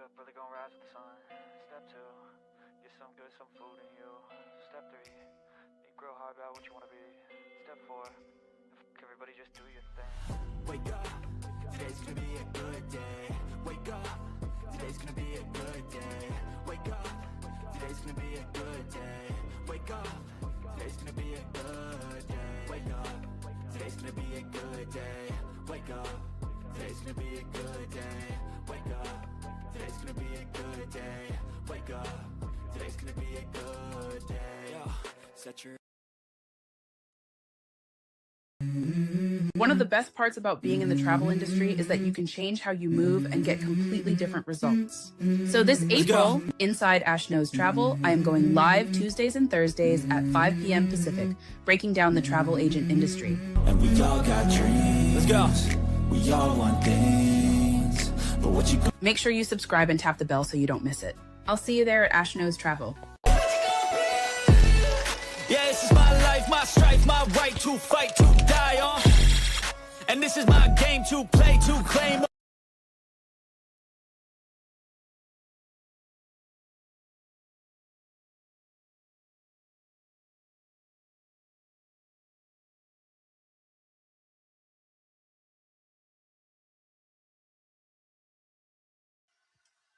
up, really gonna rise with the sun. Step 2, get some good, some food in you. Step 3, think real hard about what you wanna be. Step 4, everybody just do your thing. Wake up, today's gonna be a good day. Wake up, today's gonna be a good day. Wake up, today's gonna be a good day. Wake up, today's gonna be a good day. Wake up, today's gonna be a good day. Wake up, today's gonna be a good day. Wake up, today's gonna be a good day. Wake up, today's gonna be a good day. Set your One of the best parts about being in the travel industry is that you can change how you move and get completely different results. So this April, inside Ash Knows Travel, I am going live Tuesdays and Thursdays at 5 p.m. Pacific, breaking down the travel agent industry. And we all got dreams. Let's go. We all want things. But what you Make sure you subscribe and tap the bell so you don't miss it. I'll see you there at Ash Knows Travel. Yeah, this is my life, my strife, my right to fight, to die on. And this is my game to play, to claim.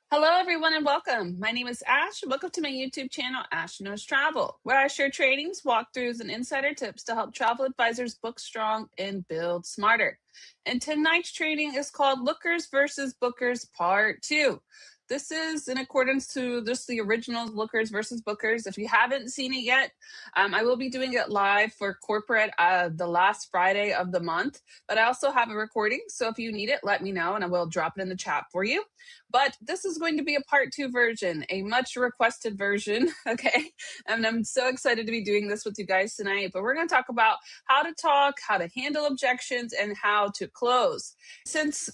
Hello, everyone, and welcome. My name is Ash. Welcome to my YouTube channel, Ash Knows Travel, where I share trainings, walkthroughs, and insider tips to help travel advisors book strong and build smarter. And tonight's training is called Lookers versus Bookers Part 2. This is in accordance to just the original Lookers versus Bookers. If you haven't seen it yet, I will be doing it live for corporate the last Friday of the month. But I also have a recording, so if you need it, let me know, and I will drop it in the chat for you. But this is going to be a part 2 version, a much requested version, okay? And I'm so excited to be doing this with you guys tonight. But we're going to talk about how to talk, how to handle objections, and how to close. Since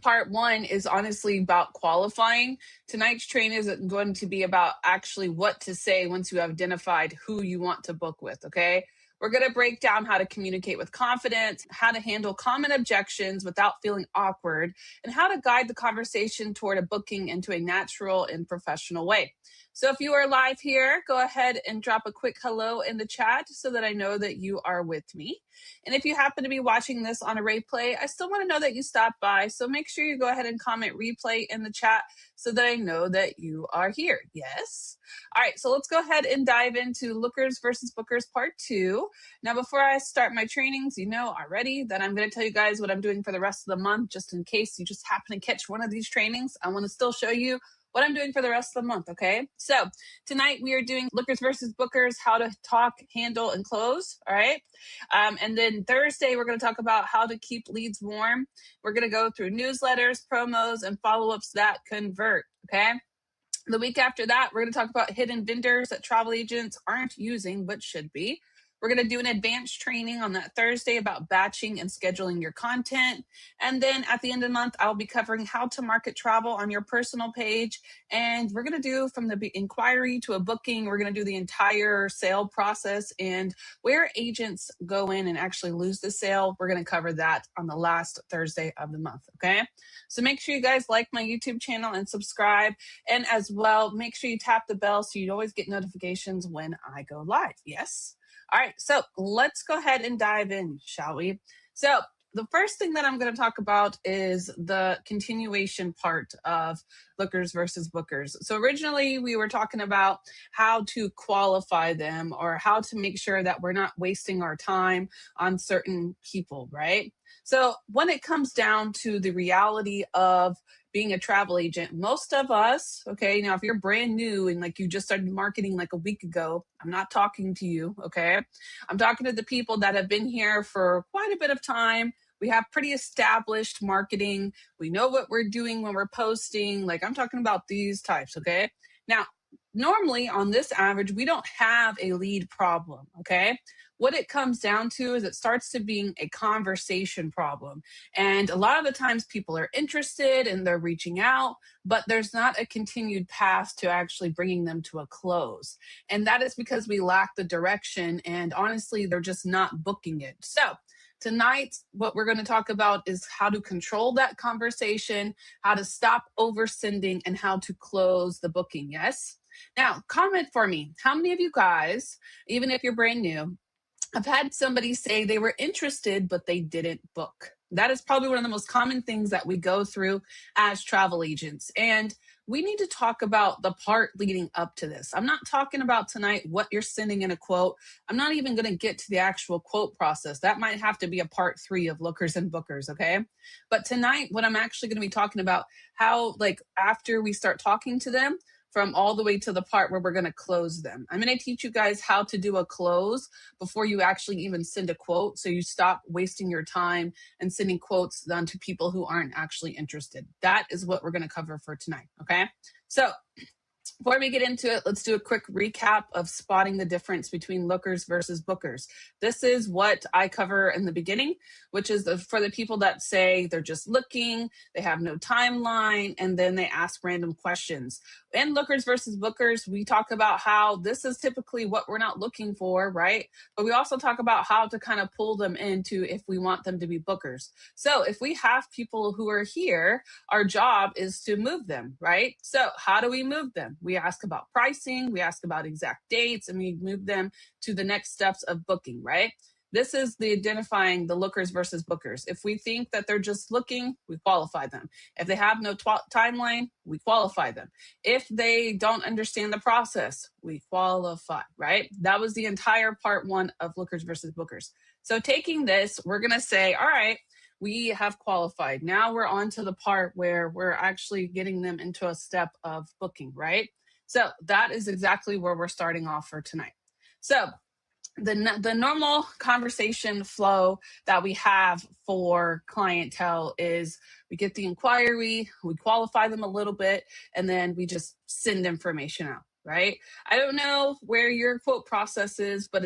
part 1 is honestly about qualifying, tonight's training is going to be about actually what to say once you have identified who you want to book with, okay? We're going to break down how to communicate with confidence, how to handle common objections without feeling awkward, and how to guide the conversation toward a booking into a natural and professional way. So if you are live here, go ahead and drop a quick hello in the chat so that I know that you are with me. And if you happen to be watching this on a replay, I still want to know that you stopped by. So make sure you go ahead and comment replay in the chat so that I know that you are here. Yes. All right. So let's go ahead and dive into Lookers versus Bookers Part 2. Now, before I start my trainings, you know already that I'm going to tell you guys what I'm doing for the rest of the month, just in case you just happen to catch one of these trainings. I want to still show you what I'm doing for the rest of the month, okay? So tonight we are doing Lookers versus Bookers, how to talk, handle, and close, all right? And then Thursday, we're going to talk about how to keep leads warm. We're going to go through newsletters, promos, and follow-ups that convert, okay? The week after that, we're going to talk about hidden vendors that travel agents aren't using but should be. We're going to do an advanced training on that Thursday about batching and scheduling your content. And then at the end of the month, I'll be covering how to market travel on your personal page. And we're going to do from the inquiry to a booking, we're going to do the entire sale process and where agents go in and actually lose the sale. We're going to cover that on the last Thursday of the month, okay? So make sure you guys like my YouTube channel and subscribe. And as well, make sure you tap the bell so you always get notifications when I go live. Yes? All right, so let's go ahead and dive in, shall we? So the first thing that I'm going to talk about is the continuation part of Lookers versus Bookers. So originally we were talking about how to qualify them or how to make sure that we're not wasting our time on certain people, right? So when it comes down to the reality of being a travel agent, most of us, okay, now if you're brand new and like you just started marketing like a week ago, I'm not talking to you, okay? I'm talking to the people that have been here for quite a bit of time. We have pretty established marketing. We know what we're doing when we're posting. Like I'm talking about these types, okay? Now, normally on this average, we don't have a lead problem, okay? What it comes down to is it starts to being a conversation problem. And a lot of the times people are interested and they're reaching out, but there's not a continued path to actually bringing them to a close. And that is because we lack the direction and honestly, they're just not booking it. So Tonight, what we're going to talk about is how to control that conversation, how to stop oversending, and how to close the booking. Yes? Now, comment for me. How many of you guys, even if you're brand new, I've had somebody say they were interested, but they didn't book? That is probably one of the most common things that we go through as travel agents. And we need to talk about the part leading up to this. I'm not talking about tonight what you're sending in a quote. I'm not even going to get to the actual quote process. That might have to be a part 3 of lookers and bookers, okay? But tonight, what I'm actually going to be talking about, how, like, after we start talking to them, from all the way to the part where we're going to close them. I'm going to teach you guys how to do a close before you actually even send a quote, so you stop wasting your time and sending quotes on to people who aren't actually interested. That is what we're going to cover for tonight, okay? So before we get into it, let's do a quick recap of spotting the difference between lookers versus bookers. This is what I cover in the beginning, which is for the people that say they're just looking, they have no timeline, and then they ask random questions. In lookers versus bookers, we talk about how this is typically what we're not looking for, right? But we also talk about how to kind of pull them into if we want them to be bookers. So if we have people who are here, our job is to move them, right? So how do we move them? We ask about pricing, we ask about exact dates, and we move them to the next steps of booking, right? This is the identifying the lookers versus bookers. If we think that they're just looking, we qualify them. If they have no timeline, we qualify them. If they don't understand the process, we qualify, right? That was the entire part 1 of lookers versus bookers. So taking this, we're going to say, all right, we have qualified. Now we're on to the part where we're actually getting them into a step of booking, right? So that is exactly where we're starting off for tonight. So the normal conversation flow that we have for clientele is we get the inquiry, we qualify them a little bit, and then we just send information out, right? I don't know where your quote process is, but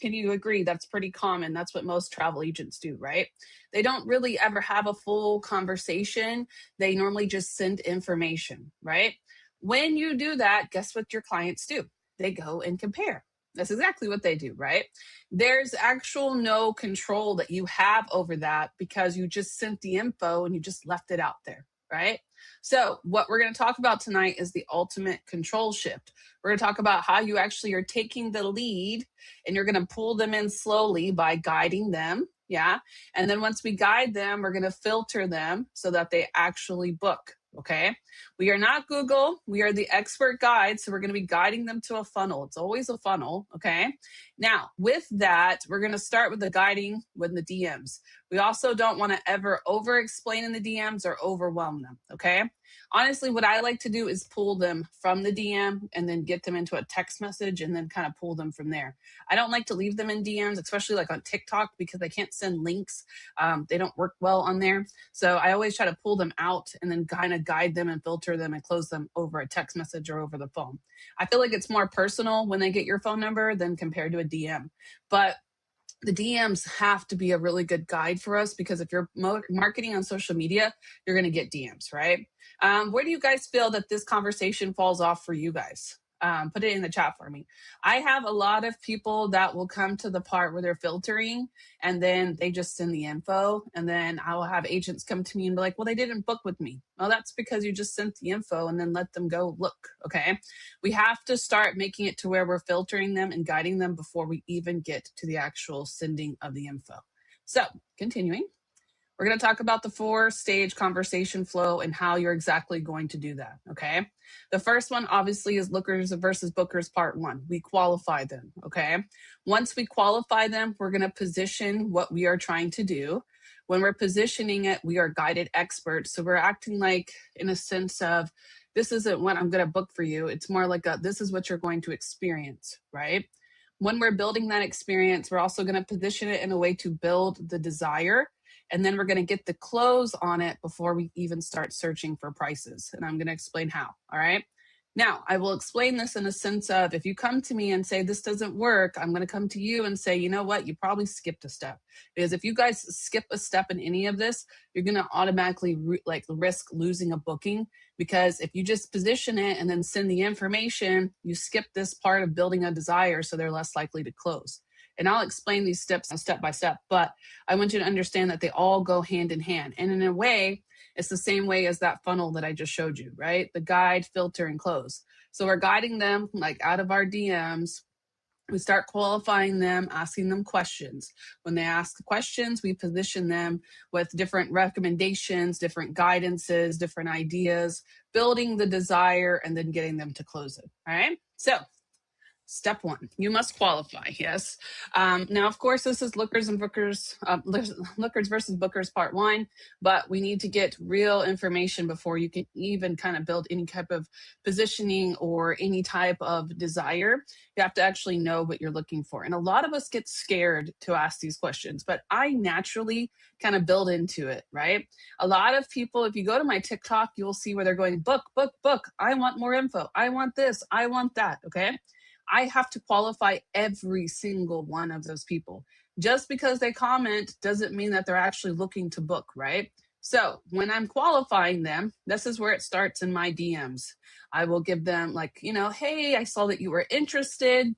can you agree that's pretty common? That's what most travel agents do, right? They don't really ever have a full conversation. They normally just send information, right? When you do that, guess what your clients do? They go and compare. That's exactly what they do, right? There's actual no control that you have over that because you just sent the info and you just left it out there, right? So what we're going to talk about tonight is the ultimate control shift. We're going to talk about how you actually are taking the lead and you're going to pull them in slowly by guiding them. Yeah. And then once we guide them, we're going to filter them so that they actually book. Okay. We are not Google. We are the expert guide. So we're going to be guiding them to a funnel. It's always a funnel. Okay. Now with that, we're going to start with the guiding with the DMs. We also don't want to ever over explain in the DMs or overwhelm them. Okay. Honestly, what I like to do is pull them from the DM and then get them into a text message and then kind of pull them from there. I don't like to leave them in DMs, especially like on TikTok, because I can't send links. They don't work well on there. So I always try to pull them out and then kind of guide them and filter them and close them over a text message or over the phone. I feel like it's more personal when they get your phone number than compared to a DM. But the DMs have to be a really good guide for us because if you're marketing on social media, you're going to get DMs, right? Where do you guys feel that this conversation falls off for you guys? Put it in the chat for me. I have a lot of people that will come to the part where they're filtering and then they just send the info. And then I will have agents come to me and be like, well, they didn't book with me. Well, that's because you just sent the info and then let them go look. Okay. We have to start making it to where we're filtering them and guiding them before we even get to the actual sending of the info. So continuing. We're going to talk about the 4-stage conversation flow and how you're exactly going to do that, okay? The first one, obviously, is lookers versus bookers part 1. We qualify them, okay? Once we qualify them, we're going to position what we are trying to do. When we're positioning it, we are guided experts. So we're acting like, in a sense of, this isn't what I'm going to book for you. It's more like this is what you're going to experience, right? When we're building that experience, we're also going to position it in a way to build the desire. And then we're going to get the close on it before we even start searching for prices. And I'm going to explain how. All right. Now, I will explain this in a sense of if you come to me and say this doesn't work, I'm going to come to you and say, you know what, you probably skipped a step. Because if you guys skip a step in any of this, you're going to automatically risk losing a booking. Because if you just position it and then send the information, you skip this part of building a desire, so they're less likely to close. And I'll explain these steps step by step, but I want you to understand that they all go hand in hand. And in a way, it's the same way as that funnel that I just showed you, right? The guide, filter, and close. So we're guiding them like out of our DMs. We start qualifying them, asking them questions. When they ask questions, we position them with different recommendations, different guidances, different ideas, building the desire, and then getting them to close it. All right. So step one, you must qualify. Yes. Now, of course, this is lookers and bookers, lookers versus bookers part one, but we need to get real information before you can even kind of build any type of positioning or any type of desire. You have to actually know what you're looking for. And a lot of us get scared to ask these questions, but I naturally kind of build into it, right? A lot of people, if you go to my TikTok, you'll see where they're going, book, book, book. I want more info. I want this. I want that. Okay. I have to qualify every single one of those people. Just because they comment doesn't mean that they're actually looking to book, right? So when I'm qualifying them, this is where it starts in my DMs. I will give them like, hey, I saw that you were interested.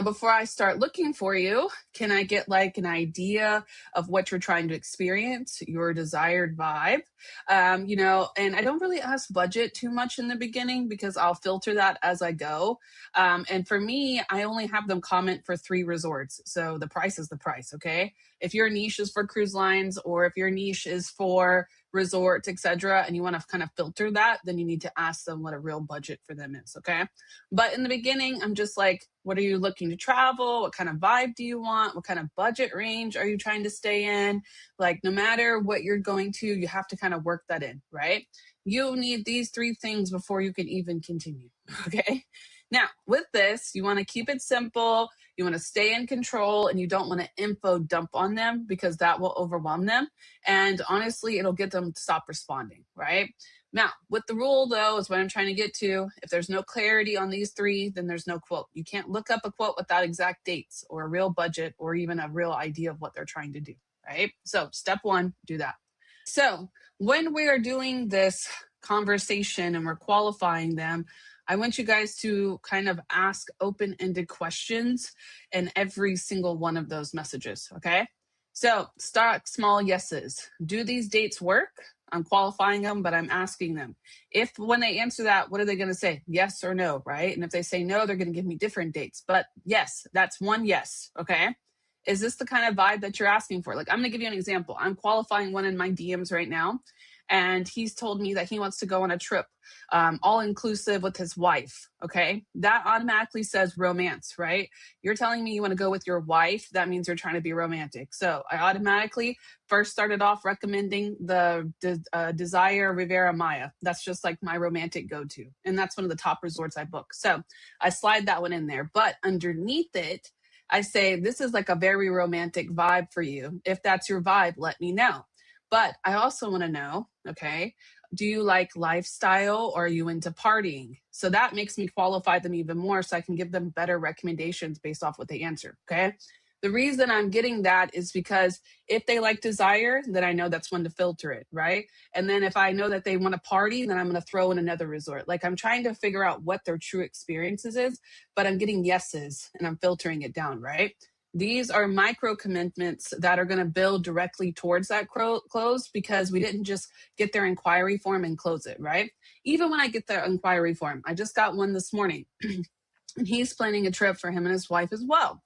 Before I start looking for you, can I get like an idea of what you're trying to experience, your desired vibe? And I don't really ask budget too much in the beginning because I'll filter that as I go. And for me, I only have them comment for 3 resorts. So the price is the price, okay? If your niche is for cruise lines or if your niche is for resorts, etc., and you want to kind of filter that, then you need to ask them what a real budget for them is, okay? But in the beginning, I'm just like, what are you looking to travel? What kind of vibe do you want? What kind of budget range are you trying to stay in? Like, no matter what you're going to, you have to kind of work that in, right? You need these 3 things before you can even continue, okay? Now, with this, you want to keep it simple. You want to stay in control, and you don't want to info dump on them because that will overwhelm them. And honestly, it'll get them to stop responding, right? Now, with the rule, though, is what I'm trying to get to. If there's no clarity on these 3, then there's no quote. You can't look up a quote without exact dates or a real budget or even a real idea of what they're trying to do, right? So step 1, do that. So when we are doing this conversation and we're qualifying them, I want you guys to kind of ask open-ended questions in every single one of those messages, okay? So start small yeses. Do these dates work? I'm qualifying them, but I'm asking them. If when they answer that, what are they going to say? Yes or no, right? And if they say no, they're going to give me different dates. But yes, that's one yes, okay? Is this the kind of vibe that you're asking for? Like, I'm going to give you an example. I'm qualifying one in my DMs right now, and he's told me that he wants to go on a trip, all inclusive with his wife. Okay. That automatically says romance, right? You're telling me you want to go with your wife. That means you're trying to be romantic. So I automatically first started off recommending the Desire Riviera Maya. That's just like my romantic go-to. And that's one of the top resorts I book. So I slide that one in there, but underneath it, I say, this is like a very romantic vibe for you. If that's your vibe, let me know. But I also want to know, okay, do you like lifestyle or are you into partying? So that makes me qualify them even more so I can give them better recommendations based off what they answer, okay? The reason I'm getting that is because if they like desire, then I know that's when to filter it, right? And then if I know that they want to party, then I'm going to throw in another resort. Like, I'm trying to figure out what their true experiences is, but I'm getting yeses and I'm filtering it down, right? These are micro commitments that are going to build directly towards that close because we didn't just get their inquiry form and close it, right? Even when I get their inquiry form, I just got one this morning. And he's planning a trip for him and his wife as well.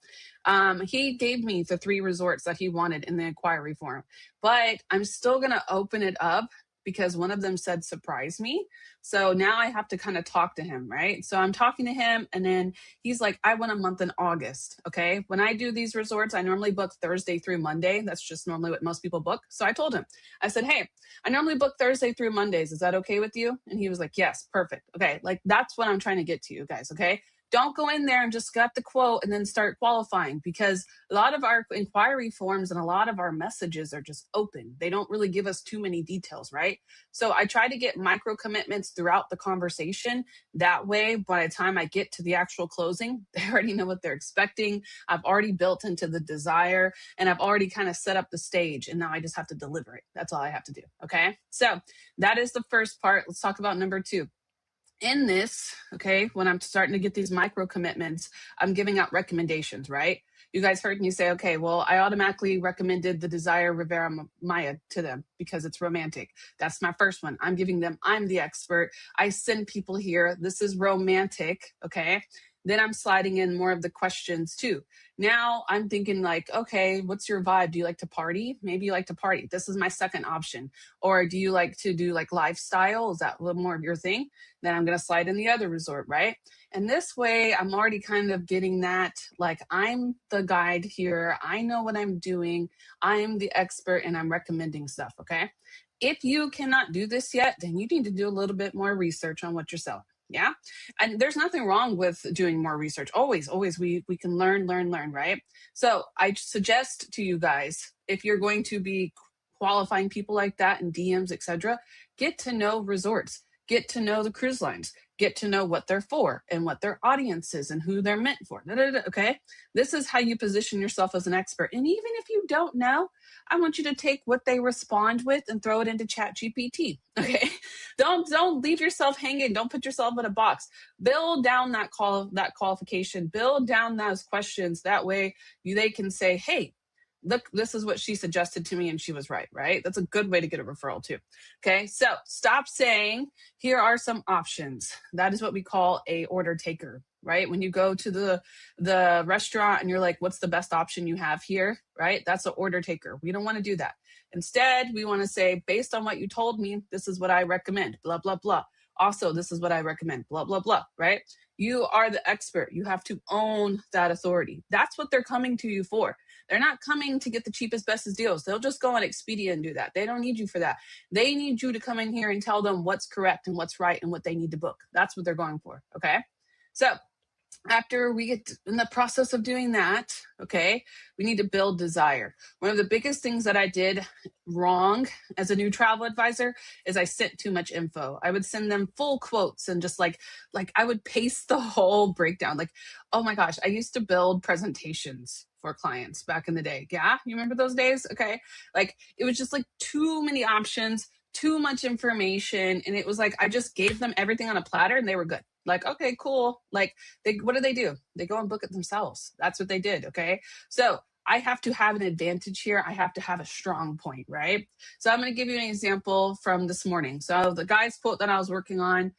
He gave me the 3 resorts that he wanted in the inquiry form, but I'm still going to open it up because one of them said, surprise me. So now I have to kind of talk to him, right? So I'm talking to him and then he's like, I want a month in August. Okay. When I do these resorts, I normally book Thursday through Monday. That's just normally what most people book. So I told him, I said, hey, I normally book Thursday through Mondays. Is that okay with you? And he was like, yes, perfect. Okay. Like, that's what I'm trying to get to, you guys. Okay. Don't go in there and just get the quote and then start qualifying, because a lot of our inquiry forms and a lot of our messages are just open. They don't really give us too many details, right? So I try to get micro commitments throughout the conversation. That way, by the time I get to the actual closing, they already know what they're expecting. I've already built into the desire and I've already kind of set up the stage, and now I just have to deliver it. That's all I have to do. Okay. So that is the first part. Let's talk about number 2. in this, okay, when I'm starting to get these micro commitments, I'm giving out recommendations, right? You guys heard me say, okay, well, I automatically recommended the Desire Rivera Maya to them because it's romantic. That's my first one. I'm giving them, I'm the expert. I send people here. This is romantic, okay? Then I'm sliding in more of the questions too. Now I'm thinking like, okay, what's your vibe? Do you like to party? Maybe you like to party. This is my second option. Or do you like to do like lifestyle? Is that a little more of your thing? Then I'm going to slide in the other resort, right? And this way, I'm already kind of getting that, like, I'm the guide here. I know what I'm doing. I'm the expert and I'm recommending stuff, okay? If you cannot do this yet, then you need to do a little bit more research on what you're selling. Yeah. And there's nothing wrong with doing more research. Always, we can learn, right? So I suggest to you guys, if you're going to be qualifying people like that in DMs, etc., get to know resorts. Get to know the cruise lines, get to know what they're for and what their audience is and who they're meant for. Okay. This is how you position yourself as an expert. And even if you don't know, I want you to take what they respond with and throw it into Chat GPT. Okay. Don't leave yourself hanging. Don't put yourself in a box. Build down that qualification, build down those questions. That way they can say, hey, look, this is what she suggested to me and she was right? That's a good way to get a referral too. Okay, so stop saying, here are some options. That is what we call a order taker, right? When you go to the restaurant and you're like, what's the best option you have here, right? That's an order taker. We don't want to do that. Instead, we want to say, based on what you told me, this is what I recommend, blah, blah, blah. Also, this is what I recommend, blah, blah, blah, right? You are the expert. You have to own that authority. That's what they're coming to you for. They're not coming to get the cheapest, bestest deals. They'll just go on Expedia and do that. They don't need you for that. They need you to come in here and tell them what's correct and what's right and what they need to book. That's what they're going for, okay? So after we get in the process of doing that, okay, we need to build desire. One of the biggest things that I did wrong as a new travel advisor is I sent too much info. I would send them full quotes and just like I would paste the whole breakdown. Like, oh my gosh, I used to build presentations for clients back in the day. Yeah, you remember those days? Okay, like it was just like too many options, too much information, and it was like I just gave them everything on a platter and they were good. Like, okay, cool. Like, what do? They go and book it themselves. That's what they did, okay? So I have to have an advantage here. I have to have a strong point, right? So I'm going to give you an example from this morning. So the guy's quote that I was working on,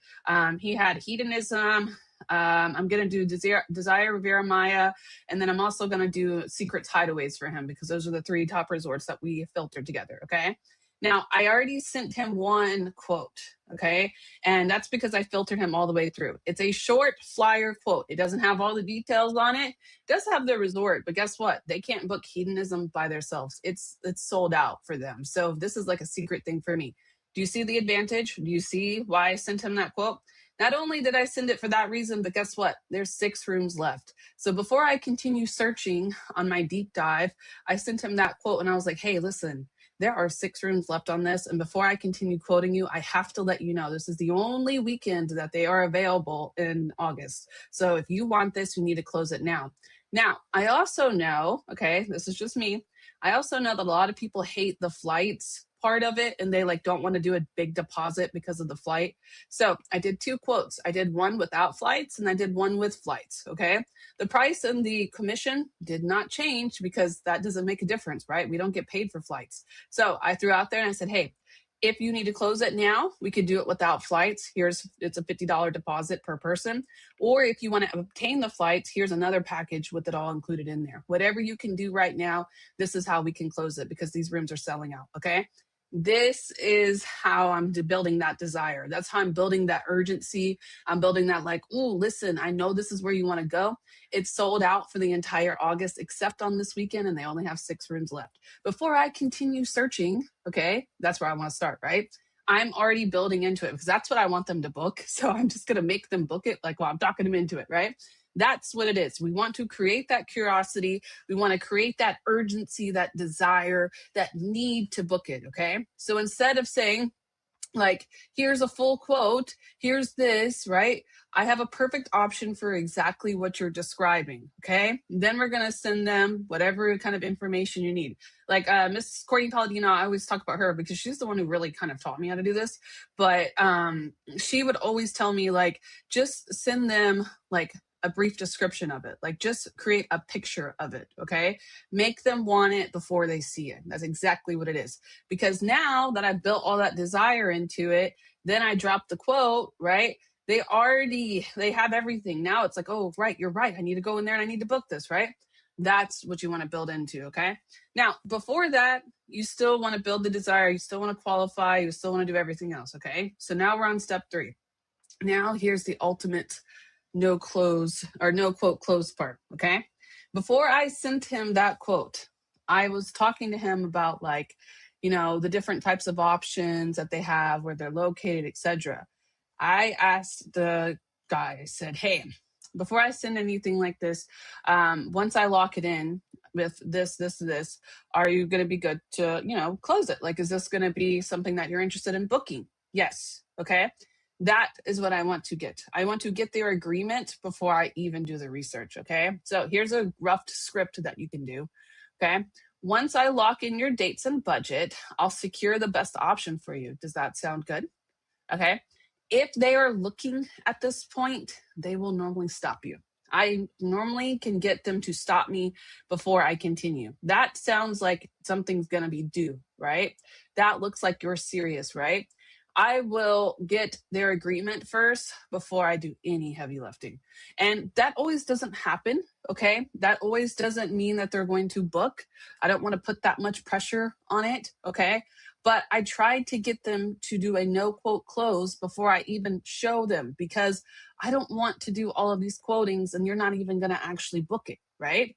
he had hedonism. I'm going to do Desire Rivera Maya, and then I'm also going to do Secrets Hideaways for him because those are the 3 top resorts that we filtered together, okay? Now, I already sent him one quote, okay? And that's because I filtered him all the way through. It's a short flyer quote. It doesn't have all the details on it. It does have the resort, but guess what? They can't book hedonism by themselves. It's sold out for them. So this is like a secret thing for me. Do you see the advantage? Do you see why I sent him that quote? Not only did I send it for that reason, but guess what? There's 6 rooms left. So before I continue searching on my deep dive, I sent him that quote and I was like, hey, listen, there are 6 rooms left on this. And before I continue quoting you, I have to let you know this is the only weekend that they are available in August. So if you want this, you need to close it now. Now, I also know, okay, this is just me. I also know that a lot of people hate the flights part of it and they like don't want to do a big deposit because of the flight. So I did 2 quotes. I did one without flights and I did one with flights, okay? The price and the commission did not change because that doesn't make a difference, right? We don't get paid for flights. So I threw out there and I said, hey, if you need to close it now, we could do it without flights. It's a $50 deposit per person. Or if you want to obtain the flights, here's another package with it all included in there. Whatever you can do right now, this is how we can close it because these rooms are selling out, okay? This is how I'm building that desire. That's how I'm building that urgency. I'm building that like, ooh, listen, I know this is where you want to go. It's sold out for the entire August except on this weekend and they only have 6 rooms left. Before I continue searching, okay, that's where I want to start, right? I'm already building into it because that's what I want them to book. So I'm just going to make them book it like while I'm talking them into it, right? That's what it is. We want to create that curiosity. We want to create that urgency, that desire, that need to book it, okay? So instead of saying, Like, here's a full quote, here's this, right? I have a perfect option for exactly what you're describing, okay? Then we're going to send them whatever kind of information you need. Like Miss Courtney Palladino, I always talk about her because she's the one who really kind of taught me how to do this. But she would always tell me, like, just send them like a brief description of it. Like, just create a picture of it, okay? Make them want it before they see it. That's exactly what it is. Because now that I've built all that desire into it, then I drop the quote, right? They have everything. Now it's like, oh, right, you're right. I need to go in there and I need to book this, right? That's what you want to build into, okay? Now, before that, you still want to build the desire. You still want to qualify. You still want to do everything else, okay? So now we're on step 3. Now here's the ultimate no quote close part, okay? Before I sent him that quote, I was talking to him about, like, the different types of options that they have, where they're located, etc. I asked the guy, I said, hey, before I send anything like this, once I lock it in with this, are you going to be good to, close it? Like, is this going to be something that you're interested in booking? Yes. Okay. That is what I want to get. I want to get their agreement before I even do the research. Okay. So here's a rough script that you can do. Okay. Once I lock in your dates and budget, I'll secure the best option for you. Does that sound good? Okay. If they are looking at this point, they will normally stop you. I normally can get them to stop me before I continue. That sounds like something's going to be due, right? That looks like you're serious, right? I will get their agreement first before I do any heavy lifting. And that always doesn't happen, okay? That always doesn't mean that they're going to book. I don't want to put that much pressure on it, okay? But I tried to get them to do a no quote close before I even show them, because I don't want to do all of these quotings and you're not even going to actually book it, right?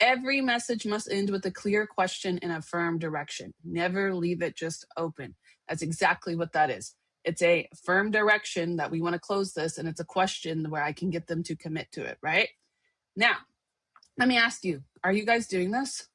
Every message must end with a clear question in a firm direction. Never leave it just open. That's exactly what that is. It's a firm direction that we want to close this, and it's a question where I can get them to commit to it, right? Now, let me ask you, are you guys doing this?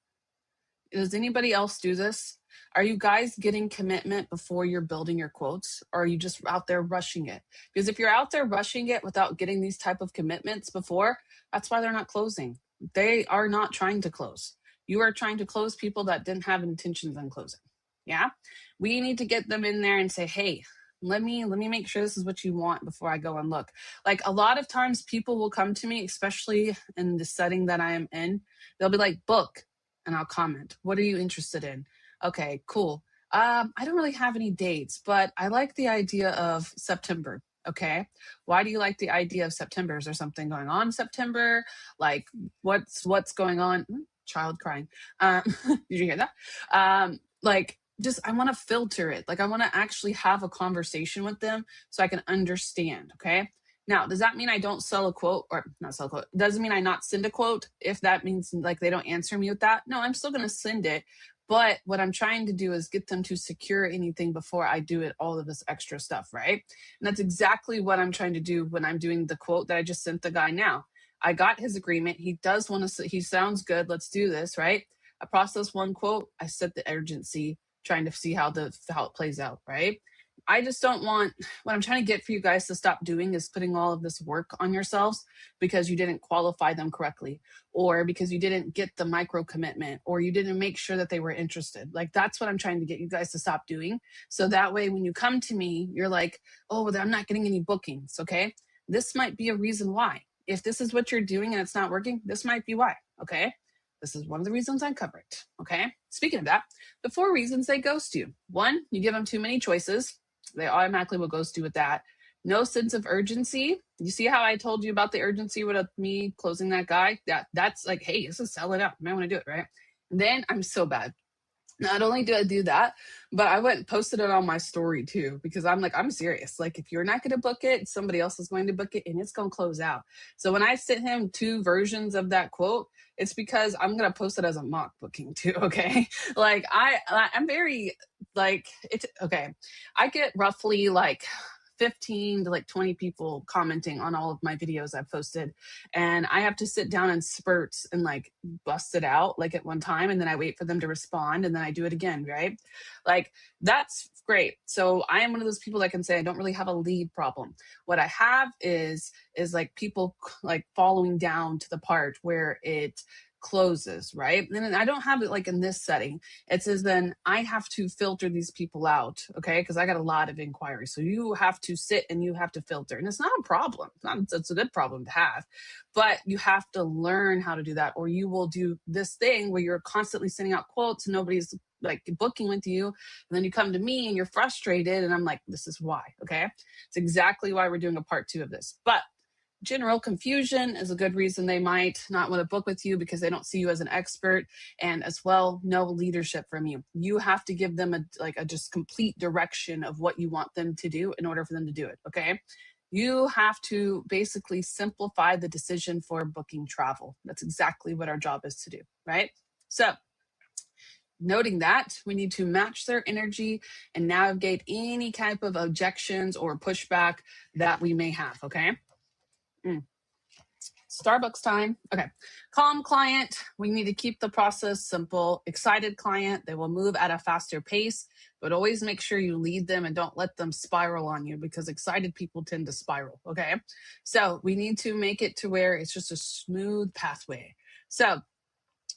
Does anybody else do this? Are you guys getting commitment before you're building your quotes, or are you just out there rushing it? Because if you're out there rushing it without getting these type of commitments before, that's why they're not closing. They are not trying to close. You are trying to close people that didn't have intentions on closing. Yeah. We need to get them in there and say, hey, let me make sure this is what you want before I go and look. Like, a lot of times people will come to me, especially in the setting that I am in. They'll be like, book, and I'll comment, what are you interested in? Okay, cool. I don't really have any dates, but I like the idea of September. Okay. Why do you like the idea of September? Is there something going on in September? Like, what's going on? Child crying. Did you hear that? Just, I want to filter it. Like, I want to actually have a conversation with them so I can understand. Okay. Now, does that mean I don't sell a quote, or not sell a quote? Doesn't mean I not send a quote if that means like they don't answer me with that. No, I'm still going to send it. But what I'm trying to do is get them to secure anything before I do it, all of this extra stuff, right? And that's exactly what I'm trying to do when I'm doing the quote that I just sent the guy now. I got his agreement. He does want to, he sounds good. Let's do this, right? I process one quote. I set the urgency, trying to see how it plays out, right? I just don't want, what I'm trying to get for you guys to stop doing is putting all of this work on yourselves because you didn't qualify them correctly, or because you didn't get the micro commitment, or you didn't make sure that they were interested. Like, that's what I'm trying to get you guys to stop doing. So that way, when you come to me, you're like, oh, I'm not getting any bookings. Okay. This might be a reason why. If this is what you're doing and it's not working, this might be why. Okay. This is one of the reasons I cover it. Okay. Speaking of that, the 4 reasons they ghost you. 1, you give them too many choices. They automatically will ghost you with that. No sense of urgency. You see how I told you about the urgency with me closing that guy? That's like, hey, this is sell it out. I might want to do it, right? And then I'm so bad. Not only do I do that, but I went and posted it on my story too, because I'm like, I'm serious. Like, if you're not going to book it, somebody else is going to book it and it's going to close out. So when I sent him 2 versions of that quote, it's because I'm going to post it as a mock booking too. Okay. Like, I'm very like, it's okay. I get roughly like 15 to like 20 people commenting on all of my videos I've posted. And I have to sit down in spurts and like bust it out like at one time. And then I wait for them to respond and then I do it again, right? Like that's great. So I am one of those people that can say I don't really have a lead problem. What I have is like people like following down to the part where it closes, right? And I don't have it like in this setting. It says then I have to filter these people out, okay? Because I got a lot of inquiries. So you have to sit and you have to filter. And it's not a problem. It's a good problem to have. But you have to learn how to do that, or you will do this thing where you're constantly sending out quotes and nobody's like booking with you. And then you come to me and you're frustrated. And I'm like, this is why, okay? It's exactly why we're doing a part 2 of this. But general confusion is a good reason they might not want to book with you because they don't see you as an expert, and as well, no leadership from you. You have to give them a just complete direction of what you want them to do in order for them to do it, okay? You have to basically simplify the decision for booking travel. That's exactly what our job is to do, right? So noting that, we need to match their energy and navigate any type of objections or pushback that we may have, okay? Starbucks time. Okay. Calm client. We need to keep the process simple. Excited client. They will move at a faster pace, but always make sure you lead them and don't let them spiral on you because excited people tend to spiral. Okay. So we need to make it to where it's just a smooth pathway. So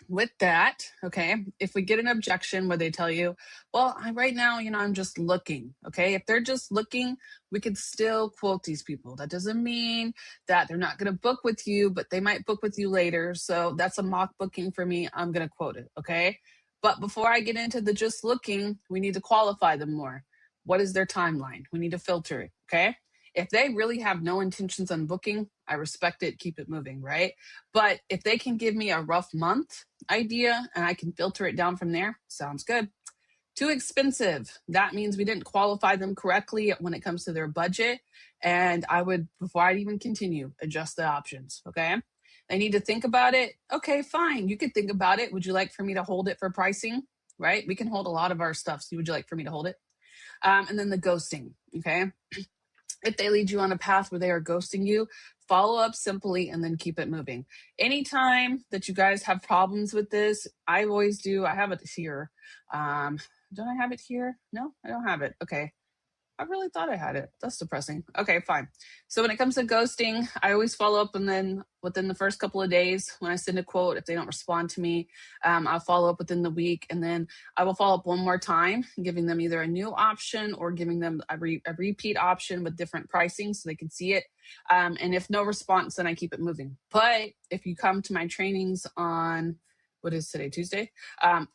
with that, okay, if we get an objection where they tell you, well, right now, I'm just looking, okay? If they're just looking, we could still quote these people. That doesn't mean that they're not going to book with you, but they might book with you later. So that's a mock booking for me. I'm going to quote it, okay? But before I get into the just looking, we need to qualify them more. What is their timeline? We need to filter it, okay? If they really have no intentions on booking, I respect it, keep it moving, right? But if they can give me a rough month idea and I can filter it down from there, sounds good. Too expensive. That means we didn't qualify them correctly when it comes to their budget. And I would, before I even continue, adjust the options, okay? They need to think about it. Okay, fine. You could think about it. Would you like for me to hold it for pricing, right? We can hold a lot of our stuff. So would you like for me to hold it? And then the ghosting, okay? If they lead you on a path where they are ghosting you, follow up simply and then keep it moving. Anytime that you guys have problems with this, I always do. I have it here. Don't I have it here? No, I don't have it. Okay. I really thought I had it. That's depressing. Okay, fine. So when it comes to ghosting, I always follow up, and then within the first couple of days, when I send a quote, if they don't respond to me, I'll follow up within the week, and then I will follow up one more time, giving them either a new option or giving them a repeat option with different pricing so they can see it. And if no response, then I keep it moving. But if you come to my trainings on, what is today, Tuesday?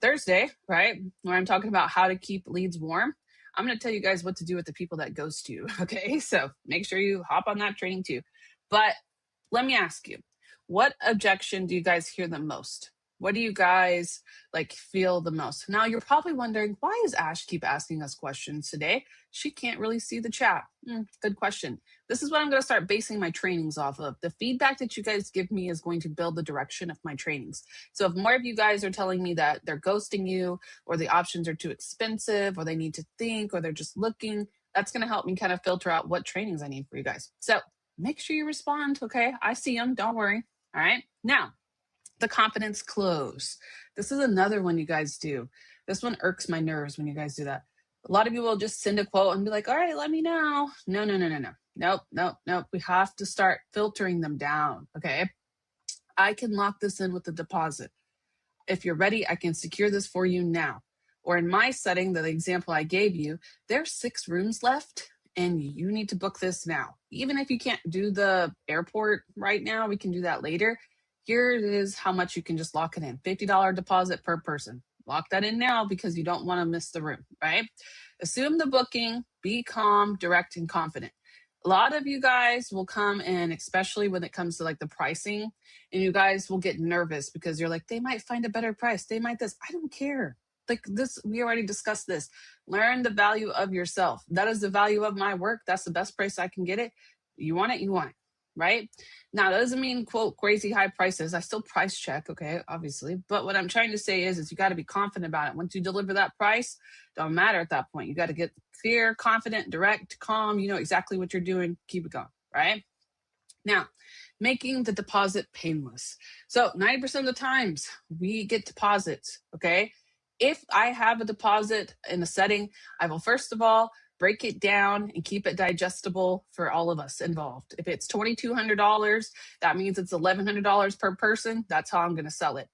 Thursday, right? Where I'm talking about how to keep leads warm. I'm going to tell you guys what to do with the people that ghost you. Okay. So make sure you hop on that training too. But let me ask you, what objection do you guys hear the most? What do you guys like feel the most? Now you're probably wondering, why does Ash keep asking us questions today? She can't really see the chat. Good question. This is what I'm going to start basing my trainings off of. The feedback that you guys give me is going to build the direction of my trainings. So if more of you guys are telling me that they're ghosting you, or the options are too expensive, or they need to think, or they're just looking, that's going to help me kind of filter out what trainings I need for you guys. So make sure you respond. Okay. I see them. Don't worry. All right. Now, the confidence close. This is another one you guys do. This one irks my nerves when you guys do that. A lot of you will just send a quote and be like, all right, let me know. No. Nope. We have to start filtering them down. Okay. I can lock this in with the deposit. If you're ready, I can secure this for you now. Or in my setting, the example I gave you, there's 6 rooms left and you need to book this now. Even if you can't do the airport right now, we can do that later. Here it is how much you can just lock it in. $50 deposit per person. Lock that in now because you don't want to miss the room, right? Assume the booking, be calm, direct, and confident. A lot of you guys will come in, especially when it comes to like the pricing, and you guys will get nervous because you're like, they might find a better price. They might this. I don't care. Like this, we already discussed this. Learn the value of yourself. That is the value of my work. That's the best price I can get it. You want it, you want it. right? Now, that doesn't mean, quote, crazy high prices. I still price check, okay, obviously. But what I'm trying to say is you got to be confident about it. Once you deliver that price, don't matter at that point. You got to get clear, confident, direct, calm. You know exactly what you're doing. Keep it going, right? Now, making the deposit painless. So 90% of the times we get deposits, okay? If I have a deposit in a setting, I will first of all break it down and keep it digestible for all of us involved. If it's $2,200, that means it's $1,100 per person. That's how I'm going to sell it.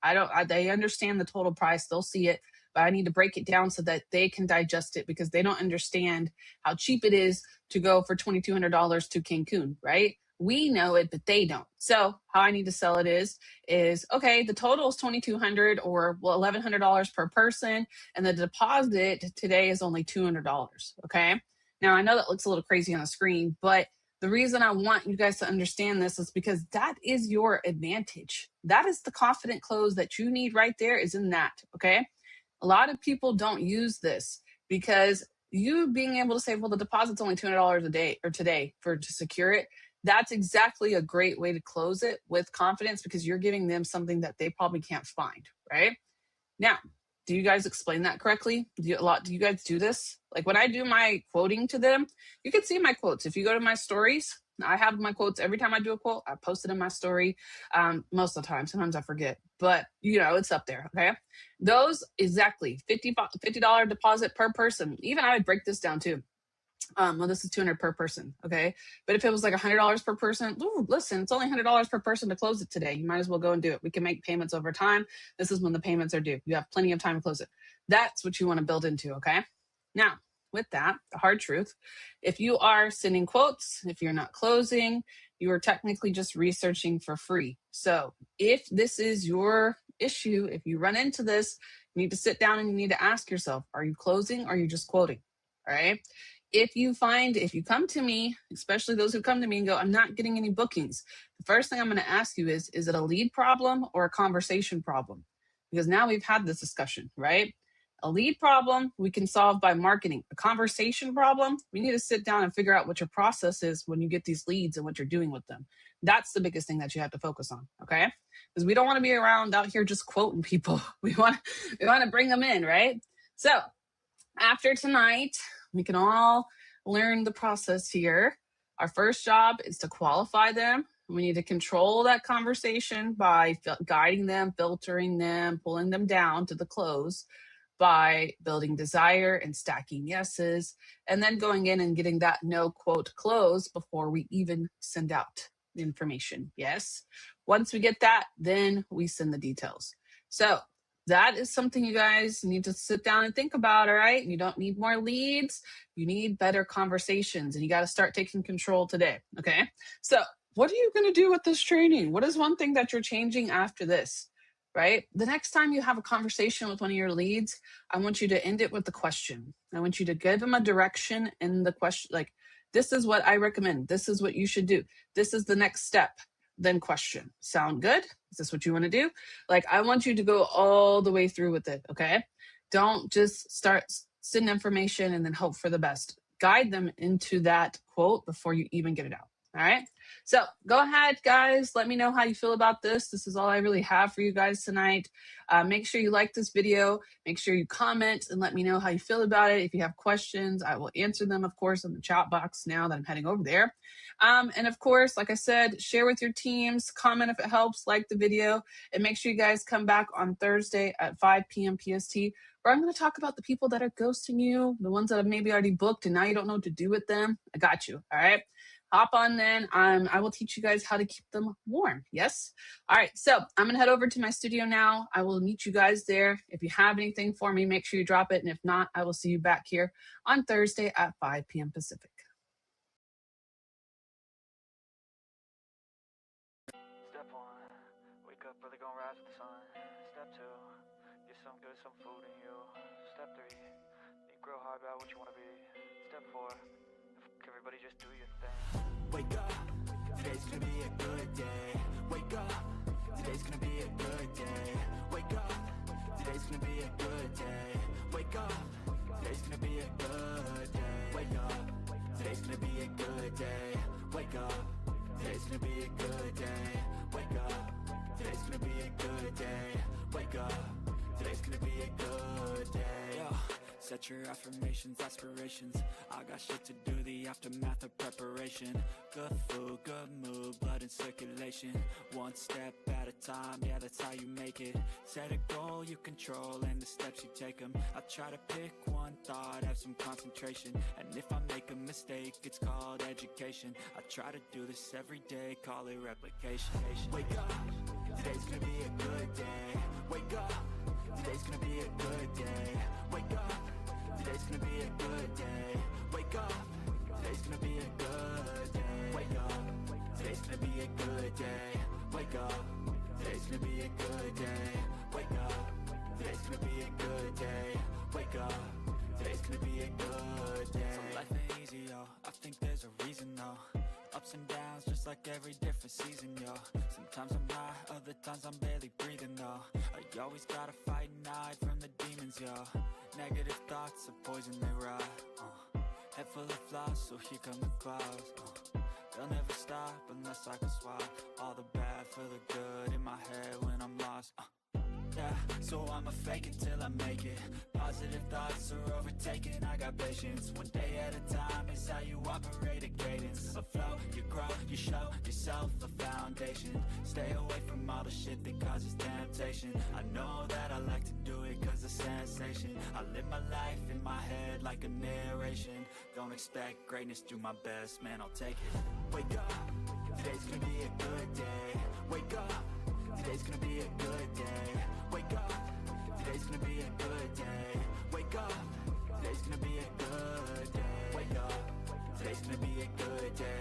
They understand the total price. They'll see it, but I need to break it down so that they can digest it because they don't understand how cheap it is to go for $2,200 to Cancun, right? We know it, but they don't. So how I need to sell it is okay, the total is $2,200 or $1,100 per person, and the deposit today is only $200. Okay. Now I know that looks a little crazy on the screen, but the reason I want you guys to understand this is because that is your advantage. That is the confident close that you need right there is in that. Okay. A lot of people don't use this because you being able to say, well, the deposit's only $200 a day or today to secure it. That's exactly a great way to close it with confidence because you're giving them something that they probably can't find, right? Now, do you guys explain that correctly? Do you guys do this? Like when I do my quoting to them, you can see my quotes. If you go to my stories, I have my quotes every time I do a quote. I post it in my story most of the time. Sometimes I forget, but it's up there, okay? Those exactly, $50 deposit per person. Even I would break this down too. Well, this is $200 per person, okay? But if it was like $100 per person, listen, it's only $100 per person to close it today. You might as well go and do it. We can make payments over time. This is when the payments are due. You have plenty of time to close it. That's what you want to build into, okay? Now, with that, the hard truth, if you are sending quotes, if you're not closing, you are technically just researching for free. So if this is your issue, if you run into this, you need to sit down and you need to ask yourself, are you closing or are you just quoting, all right? If you come to me, especially those who come to me and go, I'm not getting any bookings, the first thing I'm going to ask you is it a lead problem or a conversation problem? Because now we've had this discussion, right? A lead problem we can solve by marketing. A conversation problem, we need to sit down and figure out what your process is when you get these leads and what you're doing with them. That's the biggest thing that you have to focus on, okay? Because we don't want to be around out here just quoting people. We want to bring them in, right? So after tonight, we can all learn the process here. Our first job is to qualify them. We need to control that conversation by guiding them, filtering them, pulling them down to the close by building desire and stacking yeses, and then going in and getting that no quote close before we even send out the information. Yes. Once we get that, then we send the details. So that is something you guys need to sit down and think about, all right? You don't need more leads. You need better conversations, and you got to start taking control today, okay? So what are you going to do with this training? What is one thing that you're changing after this, right? The next time you have a conversation with one of your leads, I want you to end it with a question. I want you to give them a direction in the question, like, this is what I recommend. This is what you should do. This is the next step. Then question. Sound good? Is this what you want to do? Like, I want you to go all the way through with it, okay? Don't just start sending information and then hope for the best. Guide them into that quote before you even get it out, all right? So go ahead, guys. Let me know how you feel about this. This is all I really have for you guys tonight. Make sure you like this video. Make sure you comment and let me know how you feel about it. If you have questions, I will answer them, of course, in the chat box now that I'm heading over there. And of course, like I said, share with your teams, comment if it helps, like the video, and make sure you guys come back on Thursday at 5 p.m. PST, where I'm going to talk about the people that are ghosting you, the ones that have maybe already booked and now you don't know what to do with them. I got you. All right. Hop on then. I will teach you guys how to keep them warm. Yes? All right. So I'm going to head over to my studio now. I will meet you guys there. If you have anything for me, make sure you drop it. And if not, I will see you back here on Thursday at 5 p.m. Pacific. Step 1, wake up early, gonna rise with the sun. Step 2, get some food in you. Step 3, think real hard about what you wanna be. Step 4, everybody just do your thing. Wake up, today's gonna be a good day. Wake up, today's gonna be a good day. Wake up, today's gonna be a good day. Wake up, today's gonna be a good day. Wake up, today's gonna be a good day. Wake up, today's today's gonna be a good day. Wake up, today's gonna be a good day. Wake up, today's gonna be a good day. Yo, set your affirmations, aspirations. I got shit to do, the aftermath of preparation. Good food, good mood, blood in circulation. One step at a time, yeah, that's how you make it. Set a goal you control and the steps you take them. I try to pick one thought, have some concentration. And if I make a mistake, it's called education. I try to do this every day, call it replication. Wake up, today's gonna be a good day. Wake up, today's gonna be a good day. Wake up, today's gonna be a good day. Wake up, today's gonna be a good day. Wake up, today's gonna be a good day. Wake up, today's gonna be a good day. Wake up, today's gonna be a good day. Wake up, today's gonna be a good day. So life ain't easy, yo, I think there's a reason though. Ups and downs, just like every different season, yo. Sometimes I'm high, other times I'm barely breathing, though. I always gotta fight and hide from the demons, yo. Negative thoughts are poison, they rot. Head full of flaws, so here come the clouds. They'll never stop unless I can swap all the bad for the good in my head when I'm lost. Yeah, so I'ma fake it till I make it. Positive thoughts are overtaken, I got patience. One day at a time is how you operate a cadence. A flow, you grow, you show yourself a foundation. Stay away from all the shit that causes temptation. I know that I like to do it cause it's sensation. I live my life in my head like a narration. Don't expect greatness, do my best, man, I'll take it. Wake up, today's gonna be a good day. Wake up, today's gonna be a good day. Wake up, today's gonna be a good day. Wake up, today's gonna be a good day. Wake up, today's gonna be a good day.